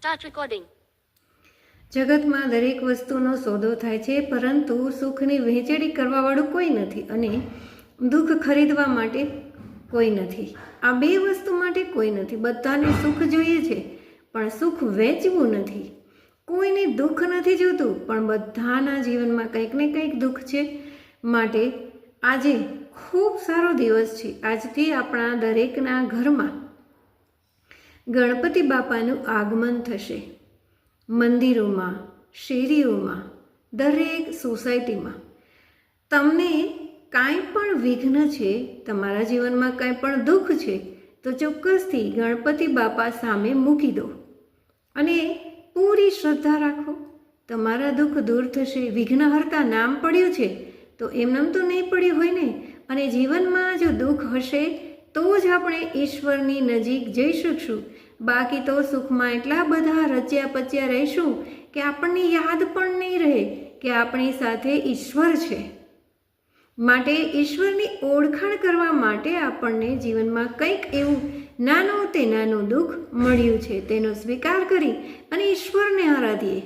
Start recording. જગતમાં દરેક વસ્તુનો સોદો થાય છે, પરંતુ સુખની વહેંચણી કરવાવાળું કોઈ નથી અને દુઃખ ખરીદવા માટે કોઈ નથી. આ બે વસ્તુ માટે કોઈ નથી. બધાને સુખ જોઈએ છે, પણ સુખ વેચવું નથી. કોઈને દુઃખ નથી જોતું, પણ બધાના જીવનમાં કંઈક ને કંઈક દુઃખ છે. માટે આજે ખૂબ સારો દિવસ છે. આજથી આપણા દરેકના ઘરમાં ગણપતિ બાપાનું આગમન થશે. મંદિરોમાં, શેરીઓમાં, દરેક સોસાયટીમાં તમને કાંઈ પણ વિઘ્ન છે, તમારા જીવનમાં કાંઈ પણ દુઃખ છે, તો ચોક્કસથી ગણપતિ બાપા સામે મૂકી દો અને પૂરી શ્રદ્ધા રાખો. તમારા દુઃખ દૂર થશે. વિઘ્નહર્તા નામ પડ્યું છે તો એમનેમ તો નહીં પડ્યું હોય ને. અને જીવનમાં જો દુઃખ હશે તો જ આપણે ઈશ્વરની નજીક જઈ શકશું. બાકી તો સુખમાં એટલા બધા રચ્યા પચ્યા રહીશું કે આપણને યાદ પણ નહીં રહે કે આપણી સાથે ઈશ્વર છે. માટે ઈશ્વરની ઓળખાણ કરવા માટે આપણને જીવનમાં કંઈક એવું નાનું તે નાનું દુઃખ મળ્યું છે તેનો સ્વીકાર કરી અને ઈશ્વરને આરાધીએ.